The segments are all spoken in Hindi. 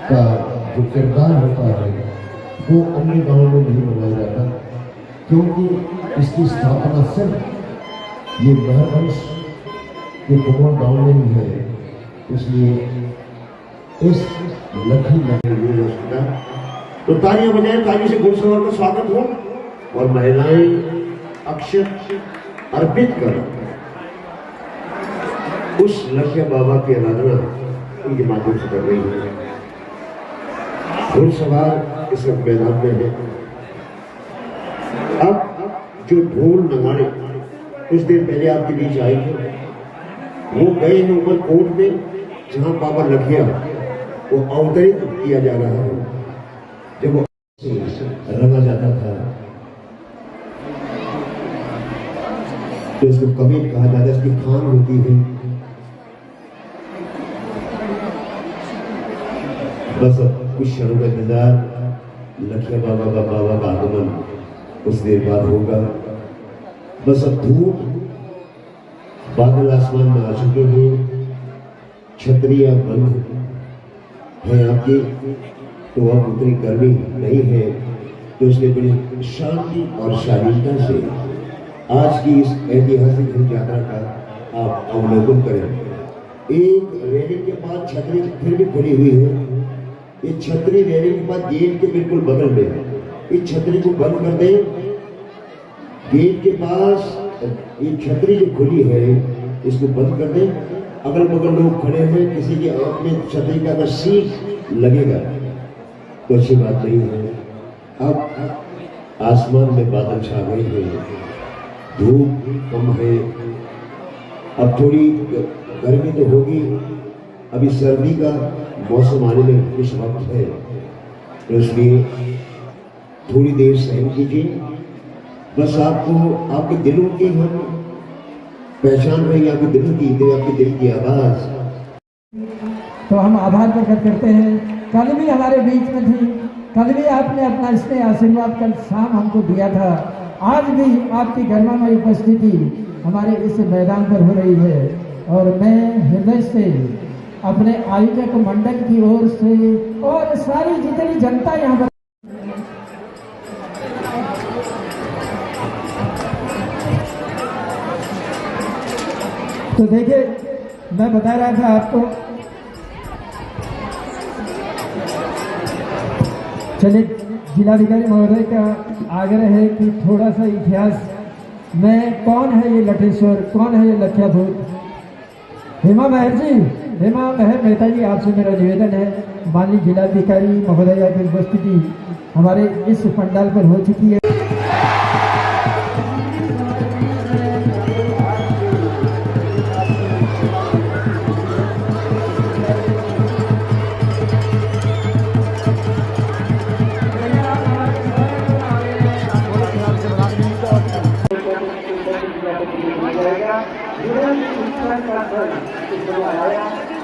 का जो किरदार होता है वो अन्य गांवों में नहीं मनाया जाता, क्योंकि इसकी स्थापना सिर्फ ये महरवंश के कुमार गांव में ही है। इसलिए इस लखी तो तालियां बजाएं, ताली से घुड़सवार का स्वागत हो और महिलाएं अक्षत अर्पित कर उस लखिया बाबा की आराधना उनके माध्यम से कर रही है। घुड़सवार इस वक्त मैदान में है। अब जो ढोल नगाड़े कुछ देर पहले आपके बीच आए थे, वो गए हैं उमरकोट में, जहां बाबा लखिया वो अवतरित किया जा रहा है। जब वो रंगा जाता था तो इसको कबीर कहा जाता है, इसकी खान होती है। बस कुछ क्षणों का इंतजार, लखिया बाबा का आगमन कुछ देर बाद होगा। बस अब धूप बादल आसमान में आ चुके हैं, छतरियां बंद है आपकी, तो अब उतनी गर्मी नहीं है, तो इसलिए बड़ी शांति और शालीनता से आज की इस ऐतिहासिक यात्रा का आप अवलोकन करें। एक रेलिंग के पास छतरी फिर भी खुली हुई है। ये छतरी रेलिंग के पास गेट के बिल्कुल बगल में है। इस छतरी को बंद कर दे। गेट के पास ये छतरी जो खुली है इसको बंद कर दे। अगल बगल लोग खड़े हैं, किसी की आंख में छतरी का अगर सीख लगेगा तो अच्छी बात नहीं है। अब आसमान में बादल छा गए हैं, धूप कम है, अब थोड़ी गर्मी तो होगी, अभी सर्दी का मौसम आने में कुछ वक्त है, तो इसलिए थोड़ी देर सहन कीजिए। बस आपको आपके दिलों की हम पहचान रही, आपके दिल की, आपके दिल की आवाज। तो हम आभार प्रकट करते हैं। कल भी हमारे बीच में थी, कल भी आपने अपना स्नेह आशीर्वाद कल शाम हमको दिया था। आज भी आपकी गरिमामय उपस्थिति हमारे इस मैदान पर हो रही है और मैं हृदय से अपने आयोजक मंडल की ओर से और सारी जितनी जनता यहाँ पर तो देखिए, मैं बता रहा था आपको, चलिए जिलाधिकारी महोदय का आग्रह है कि थोड़ा सा इतिहास में कौन है ये लठेश्वर, कौन है ये लखिया भूत। हेमा महर जी, हेमा महर मेहता जी, आपसे मेरा निवेदन है, माननीय जिलाधिकारी महोदया की उपस्थिति हमारे इस पंडाल पर हो चुकी है।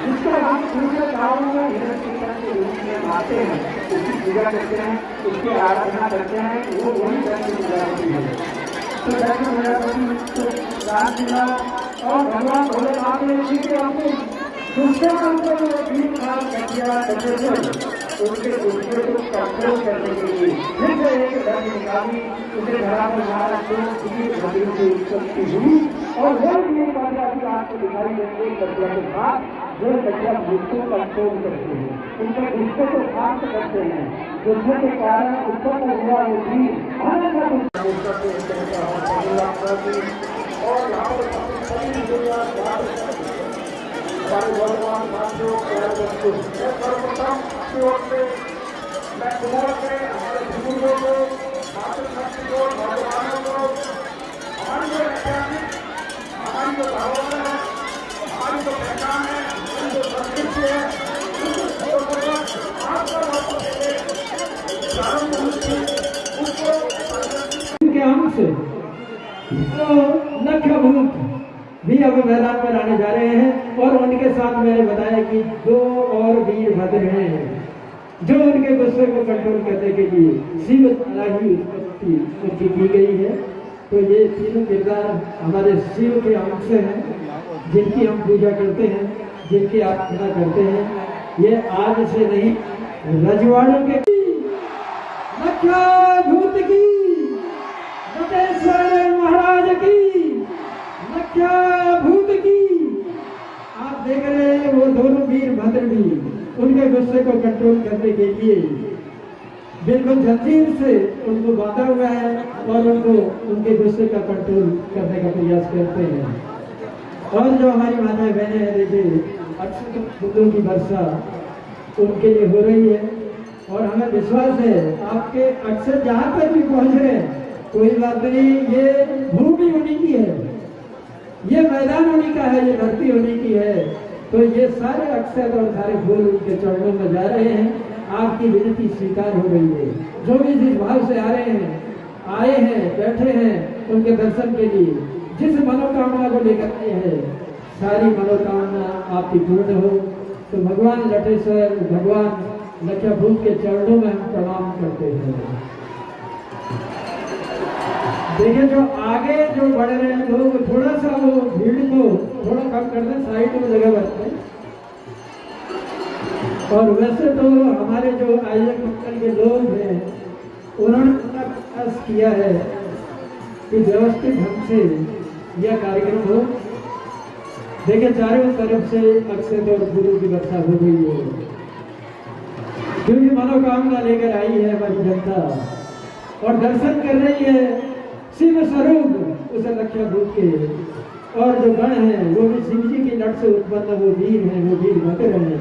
जिसको हम पूरे गाँव में हिरण के रूप में मानते हैं, उसकी पूजा करते हैं, उसकी आराधना करते हैं, वो वही दर्शन पूजा होती है। तो दर्शन पूजा होती रात दिला और भगवान भोलेनाथ ने इसी के अपने दूसरे उनको भीड़ भाड़ कटिया करते थे, उनके दूसरे को कंट्रोल करने के लिए फिर से एक दर्द निकाली, उसे घरा पर मारा तो भगवान की शक्ति हुई और वो भी एक बात आपको दिखाई देंगे कटिया के बाद जो कटिया भूत को कंट्रोल करते हैं, उनके गुस्से को शांत करते हैं, गुस्से के कारण उत्पन्न हुआ वो भी और यहाँ पर सभी दुनिया हमारे भगवान साथियों प्यार बच्चों सर्वप्रथम की ओर से मैं कुमार के हमारे बुजुर्गों को, मातृशक्ति को, भगवानों को, हमारी जो ऐतिहासिक, हमारी जो भावना है, हमारी जो पहचान है, हमारी जो संस्कृति है, उनके अंश लखिया भूत भी अब मैदान में लाने जा रहे हैं और उनके साथ मैंने बताया कि दो और वीरभद्र हैं जो उनके गुस्से को कंट्रोल करने के लिए शिव की उत्पत्ति उनकी की गई है। तो ये तीनों किरदार हमारे शिव के अंश हैं, जिनकी हम पूजा करते हैं, जिनकी आराधना करते हैं। ये आज से नहीं रजवाड़ों के लख्या भूत की, नटेश्वर महाराज की, लख्या भूत की। आप देख रहे हैं वो दोनों वीर भद्र भी उनके गुस्से को कंट्रोल करने के लिए बिल्कुल जंजीर से उनको बांधा हुआ है और उनको उनके गुस्से का कंट्रोल करने का प्रयास करते हैं। और जो हमारी माताएं बहनें हैं, देखिए अक्षय फूलों की वर्षा उनके लिए हो रही है और हमें विश्वास है आपके अक्षर जहाँ पर भी पहुंच रहे हैं, कोई बात नहीं, ये भूमि उन्हीं की है, ये मैदान उन्हीं का है, ये धरती उन्हीं की है। तो ये सारे अक्षर और सारे फूल उनके चरणों में जा रहे हैं। आपकी विनती स्वीकार हो गई है। जो भी जिस भाव से आ रहे हैं, आए हैं, बैठे हैं उनके दर्शन के लिए, जिस मनोकामना को लेकर आए हैं, सारी मनोकामना आपकी पूर्ण हो। तो भगवान लटेश्वर, भगवान लख्या भूत के चरणों में हम प्रणाम करते हैं। देखिए जो आगे जो बढ़ रहे हैं लोग, थोड़ा सा वो भीड़ को थोड़ा कम कर दें, साइड में जगह बनते हैं। और वैसे तो हमारे जो आयोजक मंडल के लोग हैं, उन्होंने पूरा प्रयास किया है कि व्यवस्थित ढंग से यह कार्यक्रम हो। देखिए चारों तरफ से अक्षत और फूलों की वर्षा हो गई है, क्योंकि मनोकामना लेकर आई है हमारी जनता और दर्शन कर रही है शिव स्वरूप उस लख्या भूत के। और जो गण है वो भी शिव जी की लट से उत्पन्न वो वीर हैं, वो वीर भद्र हैं।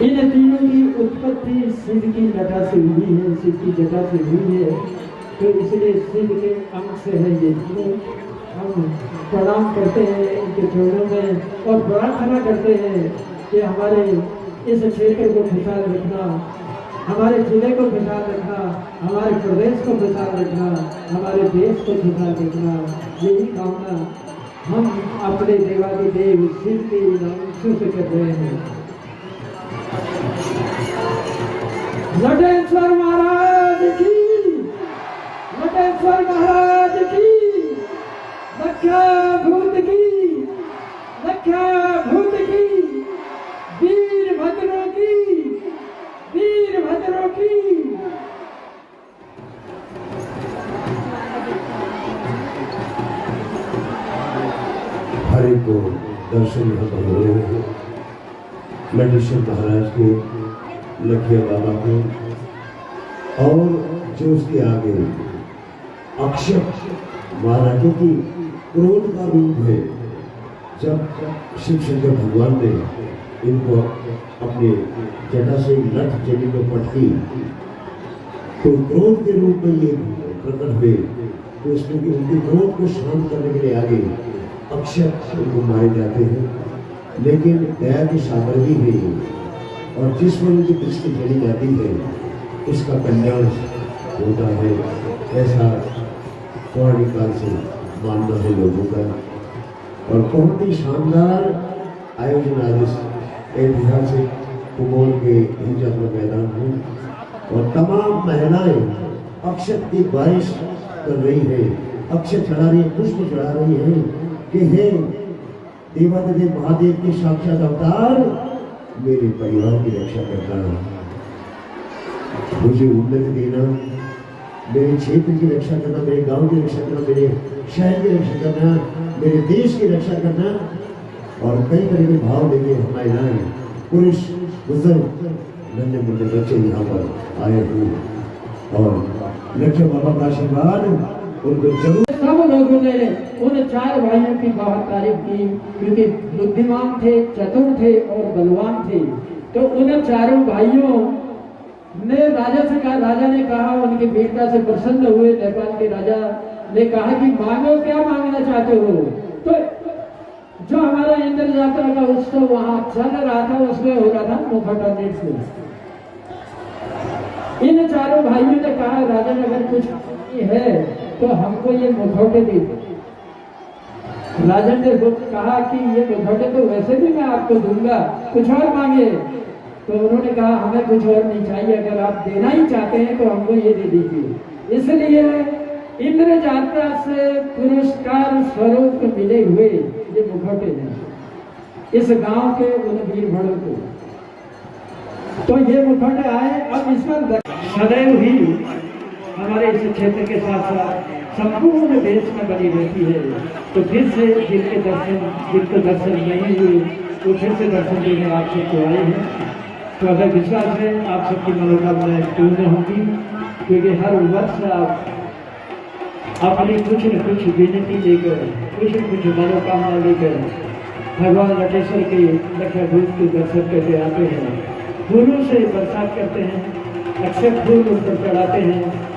इन तीनों की उत्पत्ति शिव की लटा से हुई है, शिव की जटा से हुई है। तो इसलिए शिव के अंग से है ये तीनों। हम प्रणाम करते हैं इनके चरणों में और प्रार्थना करते हैं कि हमारे इस क्षेत्र को खुशहाल रखना, हमारे जिले को खुशहाल रखना, हमारे प्रदेश को खुशहाल रखना, हमारे देश को खुशहाल रखना। यही कामना हम अपने देवाधिदेव शिव के नाम से कर रहे हैं। लटेश्वर महाराज की, लटेश्वर महाराज की, लख्या भूत की, लख्या भूत की, वीर भद्रों की, वीर भद्रों की। हरि को दर्शन यहाँ पर हो रहे हैं। लटेश्वर महाराज के, लखिया बाबा के, और जो उसके आगे अक्षत महाराजों की क्रोध का रूप है। जब शिव शंकर भगवान ने इनको अपने जटा से लठ जमीन में पटकी तो क्रोध के रूप में ये प्रकट हुए। तो उसमें उनके क्रोध को शांत करने के लिए आगे अक्षत उनको मारे जाते हैं, लेकिन दया की सागर भी है और जिस पर उनकी दृष्टि चली जाती है उसका कल्याण होता है। ऐसा पौराणिक काल से मानना है लोगों का। और बहुत ही शानदार आयोजन आज इस ऐतिहासिक कुमोर के हिंजापुर मैदान में, और तमाम महिलाएं अक्षत की बारिश कर रही है, अक्षत चढ़ा रही है, पुष्प चढ़ा रही है कि हे देवाधिदेव महादेव के साक्षात अवतार, मेरे परिवार की रक्षा करना, मुझे उन्नति देना, मेरे क्षेत्र की रक्षा करना, मेरे गांव की रक्षा करना, मेरे शहर की रक्षा करना, मेरे देश की रक्षा करना। और कई तरह के भाव लेके महिलाएं, पुरुष, बुजुर्ग, नन्हे मुन्ने बच्चे यहाँ पर आए हुए और लख्या बाबा का आशीर्वाद उनको जरूर। सब लोगों ने उन चार भाइयों की बहुत तारीफ की, क्योंकि बुद्धिमान थे, चतुर थे और बलवान थे। तो उन चारों भाइयों ने राजा से कहा, राजा ने कहा, उनकी वीरता से प्रसन्न हुए नेपाल के राजा ने कहा कि मांगो, क्या मांगना चाहते हो। तो जो हमारा इंद्र यात्रा का उत्सव वहां चल रहा था, उसमें हो रहा था मुखौटा नृत्य। इन चारों भाइयों ने कहा, राजा अगर कुछ है तो हमको ये मुखौटे दे दो। राजा ने कहा कि ये मुखौटे तो वैसे भी मैं आपको दूंगा, कुछ और मांगे। तो उन्होंने कहा हमें कुछ और नहीं चाहिए, अगर आप देना ही चाहते हैं तो हमको ये दे दीजिए। इसलिए इंद्र यात्रा से पुरस्कार स्वरूप मिले हुए ये मुखौटे हैं इस गांव के उन वीर भड़ों को। तो ये मुखंड आए और इसमें सदैव ही हमारे इस क्षेत्र के साथ साथ संपूर्ण देश में बनी रहती है। तो फिर से जिनको दर्शन नहीं हुए वो फिर से दर्शन देने आप सबको आए हैं। तो अगर विश्वास है आप सबकी मनोकामनाएं पूर्ण होंगी, क्योंकि हर वर्ष आप अपनी कुछ न कुछ विनती लेकर, कुछ न कुछ मनोकामना लेकर भगवान लटेश्वर के लखा भूत के दर्शन करके आते हैं। फूलों से बरसात करते हैं, अक्षय फूल उन पर चढ़ाते हैं